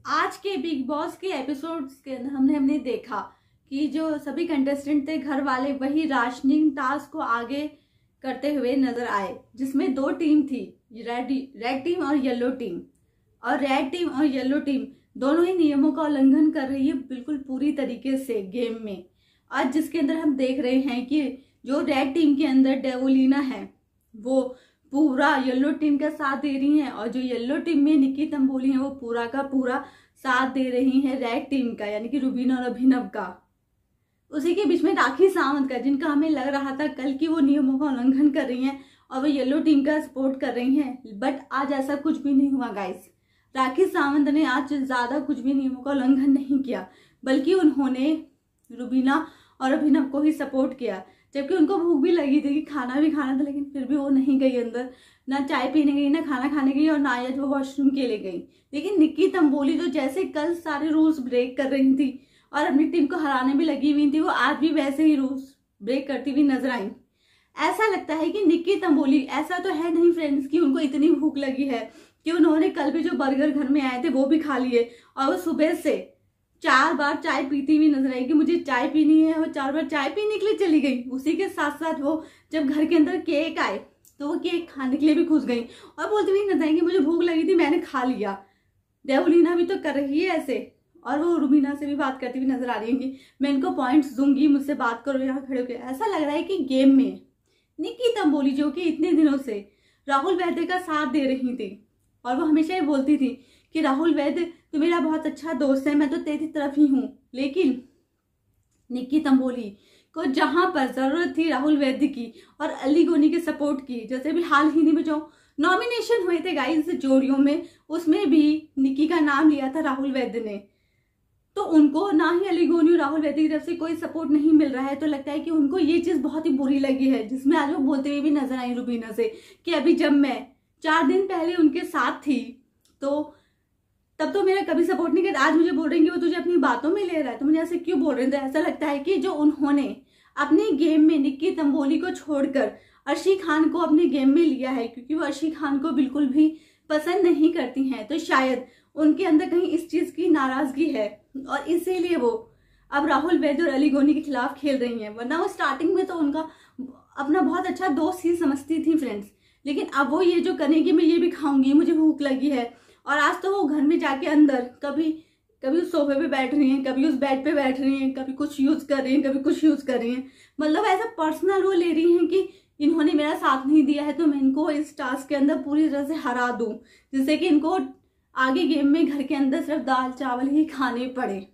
आज के big boss के एपिसोड्स के अंदर हमने देखा कि जो सभी कंटेस्टेंट थे घर वाले वही राशनिंग टास्क को आगे करते हुए नजर आए, जिसमें दो टीम थी, रेड टीम और येलो टीम। और रेड टीम और येलो टीम दोनों ही नियमों का उल्लंघन कर रही है बिल्कुल पूरी तरीके से गेम में। आज जिसके अंदर हम देख रहे हैं कि जो रेड टीम के अंदर डेवोलिना है वो पूरा येलो टीम का साथ दे रही हैं, और जो येलो टीम में निक्की तंबोली है वो पूरा का पूरा साथ दे रही हैं रेड टीम का, यानी कि रुबीना और अभिनव का। उसी के बीच में राखी सावंत का, जिनका हमें लग रहा था कल की वो नियमों का उल्लंघन कर रही हैं और वो येलो टीम का सपोर्ट कर रही हैं, बट आज ऐसा कुछ भी नहीं हुआ गाइस। राखी सावंत ने आज ज्यादा कुछ भी नियमों का उल्लंघन नहीं किया, बल्कि उन्होंने रुबीना और अभिनव को ही सपोर्ट किया, जबकि उनको भूख भी लगी थी कि खाना भी खाना था, लेकिन फिर भी वो नहीं गई अंदर, ना चाय पीने गई, ना खाना खाने गई, और ना वो वॉशरूम के लिए गई। लेकिन निक्की तंबोली जो जैसे कल सारे रूल्स ब्रेक कर रही थी और अपनी टीम को हराने में लगी हुई थी, वो आज भी वैसे ही रूल्स ब्रेक करती हुई नजर आई। ऐसा लगता है कि निक्की तंबोली, ऐसा तो है नहीं फ्रेंड्स कि उनको इतनी भूख लगी है कि उन्होंने कल भी जो बर्गर घर में आए थे वो भी खा लिए, और वो सुबह से 4 बार चाय पीती हुई नजर आई कि मुझे चाय पीनी है, वो 4 बार चाय पीने के लिए चली गई। उसी के साथ साथ वो जब घर के अंदर केक आए तो वो केक खाने के लिए भी घुस गई और बोलती हुई नजर आई कि मुझे भूख लगी थी, मैंने खा लिया। डेवोलिना भी तो कर रही है ऐसे, और वो रुबीना से भी बात करती हुई नजर आ रही है कि मैं इनको पॉइंट्स दूंगी, मुझसे बात करो यहाँ खड़े होकर। ऐसा लग रहा है कि गेम में निक्की तंबोली, जो कि इतने दिनों से राहुल वैद्य का साथ दे रही थी, और वो हमेशा ही बोलती थी कि राहुल वैद्य तू मेरा बहुत अच्छा दोस्त है, मैं तो तेरी तरफ ही हूं, लेकिन निक्की तंबोली को जहां पर जरूरत थी राहुल वैद्य की और अली गोनी के सपोर्ट की, जैसे भी हाल ही में जो नॉमिनेशन हुए थे गाइस जोड़ियों में, उसमें भी निक्की का नाम लिया था राहुल वैद्य ने, तो उनको ना ही अली गोनी और राहुल वैद्य की तरफ से कोई सपोर्ट नहीं मिल रहा है। तो लगता है कि उनको ये चीज बहुत ही बुरी लगी है, जिसमें आज वो बोलते हुए भी नजर आई रुबीना से कि अभी जब मैं 4 दिन पहले उनके साथ थी तो तब तो मेरा कभी सपोर्ट नहीं किया, आज मुझे बोल रहे हैं कि वो तुझे अपनी बातों में ले रहा है, तो मुझे ऐसे क्यों बोल रहे थे। ऐसा लगता है कि जो उन्होंने अपने गेम में निक्की तंबोली को छोड़कर अर्शी खान को अपने गेम में लिया है, क्योंकि वो अर्शी खान को बिल्कुल भी पसंद नहीं करती हैं, तो शायद उनके अंदर कहीं इस चीज की नाराजगी है और इसीलिए वो अब राहुल वैद्य और अली गोनी के खिलाफ खेल रही हैं। वरना वो स्टार्टिंग में तो उनका अपना बहुत अच्छा दोस्त ही समझती थी फ्रेंड्स, लेकिन अब वो ये जो करेंगी मैं ये भी खाऊंगी, मुझे भूख लगी है, और आज तो वो घर में जाके अंदर कभी उस सोफे पे बैठ रही हैं, कभी उस बेड पे बैठ रही हैं, कभी कुछ यूज कर रही हैं, कभी कुछ यूज कर रही हैं। मतलब ऐसा पर्सनल वो ले रही हैं कि इन्होंने मेरा साथ नहीं दिया है तो मैं इनको इस टास्क के अंदर पूरी तरह से हरा दूं, जिससे कि इनको आगे गेम में घर के अंदर सिर्फ दाल चावल ही खाने पड़े।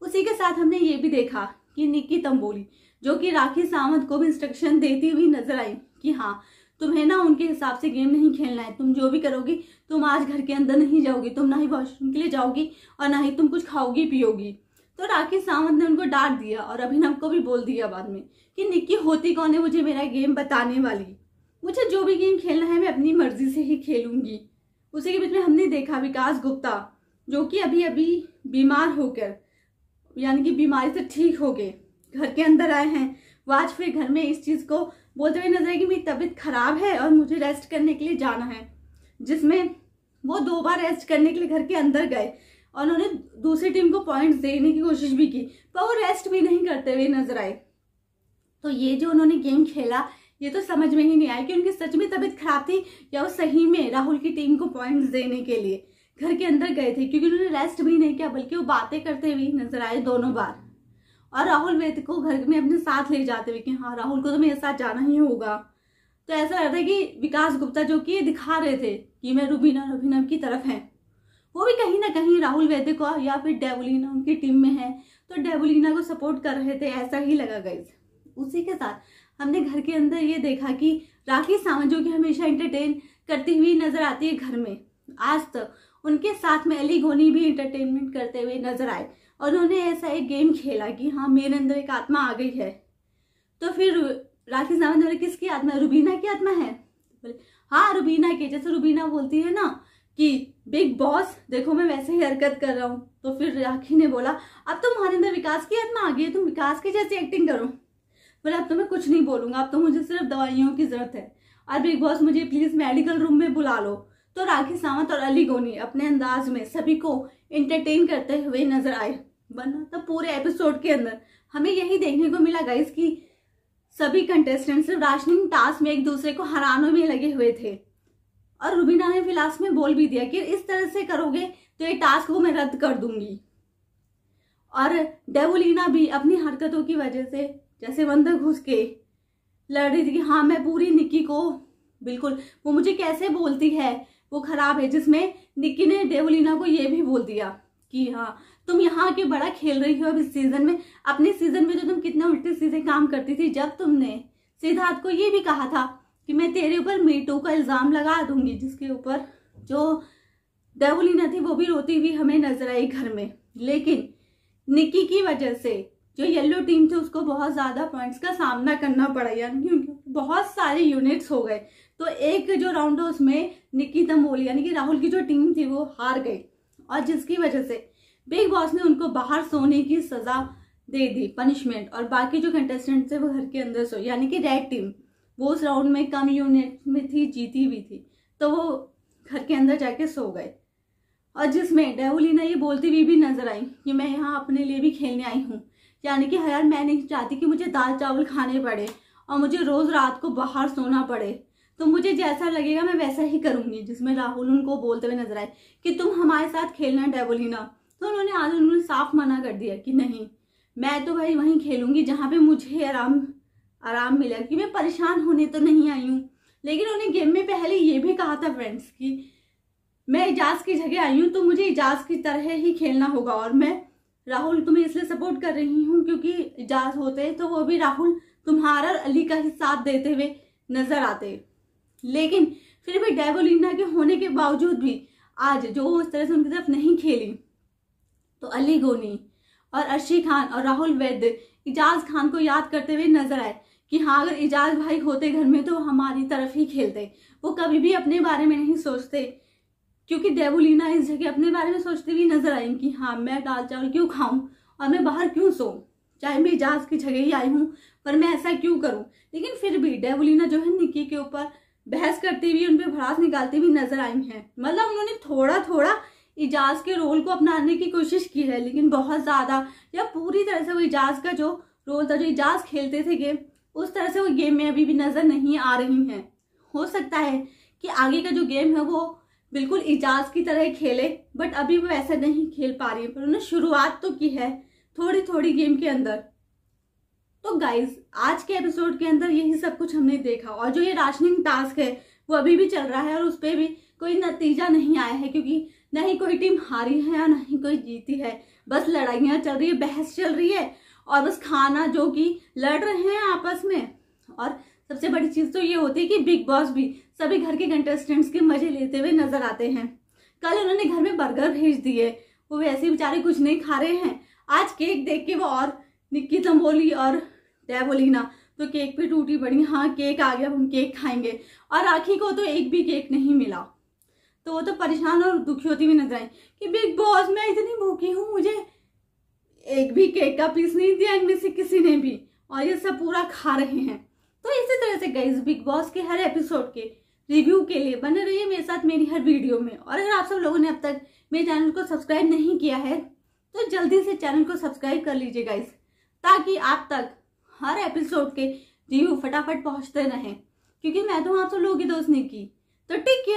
उसी के साथ हमने ये भी देखा कि निक्की तंबोली, जो कि राखी सावंत को भी इंस्ट्रक्शन देती हुई नजर आई कि हाँ तुम्हें ना उनके हिसाब से गेम नहीं खेलना है, तुम जो भी करोगी, तुम आज घर के अंदर नहीं जाओगी, तुम ना ही वॉशरूम के लिए जाओगी और ना ही तुम कुछ खाओगी पियोगी। तो राखी सावंत ने उनको डांट दिया और अभिनव को भी बोल दिया बाद में कि निक्की होती कौन है मुझे मेरा गेम बताने वाली, मुझे जो भी गेम खेलना है मैं अपनी मर्जी से ही खेलूंगी। उसी के बीच में हमने देखा विकास गुप्ता, जो कि अभी अभी बीमार होकर, यानी कि बीमारी से ठीक हो गए, घर के अंदर आए हैं, वो आज फिर घर में इस चीज को बोलते हुए नजर आए कि मेरी तबीयत खराब है और मुझे रेस्ट करने के लिए जाना है, जिसमें वो 2 बार रेस्ट करने के लिए घर के अंदर गए और उन्होंने दूसरी टीम को पॉइंट्स देने की कोशिश भी की, पर वो रेस्ट भी नहीं करते हुए नजर आए। तो ये जो उन्होंने गेम खेला ये तो समझ में ही नहीं आया कि उनकी सच में तबीयत खराब थी या वो सही में राहुल की टीम को पॉइंट्स देने के लिए घर के अंदर गए थे, क्योंकि उन्होंने रेस्ट भी नहीं किया बल्कि वो बातें करते हुए नजर आए दोनों बार, और राहुल वैद्य को घर में अपने साथ ले जाते हुए कि हाँ राहुल को तो मेरे साथ जाना ही होगा। तो ऐसा लगता है कि विकास गुप्ता, जो कि दिखा रहे थे कि मैं रुबीना और अभिनव की तरफ है, वो भी कहीं ना कहीं राहुल वैद्य को या फिर डेवोलिना उनकी टीम में है तो डेवोलिना को सपोर्ट कर रहे थे, ऐसा ही लगा गाइस। उसी के साथ हमने घर के अंदर ये देखा कि राखी सावंत, जो कि हमेशा एंटरटेन करती हुई नजर आती है घर में, आज तक उनके साथ में अली गोनी भी एंटरटेनमेंट करते हुए नजर आए और उन्होंने ऐसा एक गेम खेला कि हाँ मेरे अंदर एक आत्मा आ गई है। तो फिर राखी सावंत बोले किसकी आत्मा है, रुबीना की आत्मा है, बोले हाँ रुबीना की, जैसे रुबीना बोलती है ना कि बिग बॉस देखो मैं वैसे ही हरकत कर रहा हूँ, तो फिर राखी ने बोला अब तुम्हारे अंदर विकास की आत्मा आ गई है, तुम विकास की जैसी एक्टिंग करो। बोले अब तो मैं कुछ नहीं बोलूंगा, अब तो मुझे सिर्फ दवाइयों की जरूरत है और बिग बॉस मुझे प्लीज मेडिकल रूम में बुला लो। तो राखी सावंत और अली गोनी अपने अंदाज में सभी को एंटरटेन करते हुए नजर आए। वरना तो पूरे एपिसोड के अंदर हमें यही देखने को मिला गाइस कि सभी कंटेस्टेंट सिर्फ राशनिंग टास्क में एक दूसरे को हराने में लगे हुए थे। और रुबीना ने फिलहाल में बोल भी दिया कि इस तरह से करोगे तो ये टास्क को मैं रद्द कर दूंगी। और डेवोलिना भी अपनी हरकतों की वजह से जैसे अंदर घुस के लड़ रही थी कि हाँ मैं पूरी निक्की को बिल्कुल, वो मुझे कैसे बोलती है वो खराब है, जिसमें निक्की ने डेवोलिना को ये भी बोल दिया कि हाँ तुम यहाँ के बड़ा खेल रही हो अब इस सीजन में। अपने सीजन में जो तुम कितने उल्टे सीधे काम करती थी, जब तुमने सिद्धार्थ को ये भी कहा था कि मैं तेरे ऊपर मीटू का इल्जाम लगा दूंगी, जिसके ऊपर जो डेवोलिना थी वो भी रोती हुई हमें नजर आई घर में। लेकिन निक्की की वजह से जो येलो टीम थी उसको बहुत ज्यादा पॉइंट्स का सामना करना पड़ा, यानी बहुत सारे यूनिट्स हो गए। तो एक जो राउंड है उसमें निक्की तंबोली यानी कि राहुल की जो टीम थी वो हार गई, और जिसकी वजह से बिग बॉस ने उनको बाहर सोने की सजा दे दी, पनिशमेंट। और बाकी जो कंटेस्टेंट थे वो घर के अंदर सो, यानी कि रेड टीम वो उस राउंड में कम यूनिट में थी, जीती हुई थी, तो वो घर के अंदर जाके सो गए। और जिसमें डेवोलिना ये बोलती हुई भी नजर आई कि मैं यहाँ अपने लिए भी खेलने आई हूँ, यानी कि यार मैं नहीं चाहती कि मुझे दाल चावल खाने पड़े और मुझे रोज रात को बाहर सोना पड़े, तो मुझे जैसा लगेगा मैं वैसा ही करूंगी। जिसमें राहुल उनको बोलते हुए नजर आए कि तुम हमारे साथ खेलना डेवोलिना, तो उन्होंने साफ मना कर दिया कि नहीं, मैं तो भाई वहीं खेलूंगी जहाँ पे मुझे आराम मिले, कि मैं परेशान होने तो नहीं आई हूँ। लेकिन उन्हें गेम में पहले ये भी कहा था फ्रेंड्स कि मैं इजाज की जगह आई हूँ तो मुझे इजाज की तरह ही खेलना होगा, और मैं राहुल तुम्हें इसलिए सपोर्ट कर रही हूँ क्योंकि इजाज होते तो वो भी राहुल तुम्हारा और अली का ही साथ देते हुए नजर आते। लेकिन फिर भी डेवोलिना के होने के बावजूद भी आज जो उस तरह से उनकी तरफ नहीं खेली, तो अली गोनी और अर्शी खान और राहुल वैद्य इजाज खान को याद करते हुए नजर आए कि हाँ अगर इजाज भाई होते घर में तो हमारी तरफ ही खेलते। वो कभी भी अपने बारे में नहीं सोचते, क्योंकि डेवोलिना इस जगह अपने बारे में सोचती हुई नजर आई कि हाँ मैं दाल चावल क्यों खाऊं और मैं बाहर क्यों सोऊं, चाहे मैं इजाज की जगह ही आई हूं पर मैं ऐसा क्यों करूं। लेकिन फिर भी डेवोलिना जो है निक्की के ऊपर बहस करती हुई, उन पर भड़ास निकालती हुई नजर आई हैं। मतलब उन्होंने थोड़ा थोड़ा इजाज के रोल को अपनाने की कोशिश की है, लेकिन बहुत ज्यादा या पूरी तरह से वो इजाज का जो रोल था, जो इजाज खेलते थे गेम, उस तरह से वो गेम में अभी भी नजर नहीं आ रही हैं। हो सकता है कि आगे का जो गेम है वो बिल्कुल इजाज की तरह खेले, बट अभी वो ऐसा नहीं खेल पा रही है, पर उन्होंने शुरुआत तो की है थोड़ी थोड़ी गेम के अंदर। तो गाइज आज के एपिसोड के अंदर यही सब कुछ हमने देखा, और जो ये राशनिंग टास्क है वो अभी भी चल रहा है और उस पर भी कोई नतीजा नहीं आया है, क्योंकि न ही कोई टीम हारी है और न ही कोई जीती है। बस लड़ाइयां चल रही है, बहस चल रही है, और बस खाना जो कि लड़ रहे हैं आपस में। और सबसे बड़ी चीज तो ये होती है कि बिग बॉस भी सभी घर के कंटेस्टेंट्स के मजे लेते हुए नजर आते हैं। कल उन्होंने घर में बर्गर भेज दिए, वो वैसे बेचारे कुछ नहीं खा रहे हैं। आज केक देख के वो और निक्की तंबोली और डेवोलिना तो केक पे टूटी पड़ी, हाँ केक आ गया, हम केक खाएंगे। और राखी को तो एक भी केक नहीं मिला, तो वो तो परेशान और दुखी होती हुई नजर आई कि बिग बॉस मैं इतनी भूखी हूँ, मुझे एक भी केक का पीस नहीं दिया इनमें से किसी ने भी, और ये सब पूरा खा रहे हैं। तो इसी तरह से गाइस बिग बॉस के हर एपिसोड के रिव्यू के लिए बने रहिए मेरे साथ मेरी हर वीडियो में। और अगर आप सब लोगों ने अब तक मेरे चैनल को सब्सक्राइब नहीं किया है तो जल्दी से चैनल को सब्सक्राइब कर लीजिए गाइस, ताकि आप तक हर एपिसोड के रिव्यू फटाफट पहुंचते रहें, क्योंकि मैं तो आप सब लोगों की दोस्त निक्की। तो टेक केयर।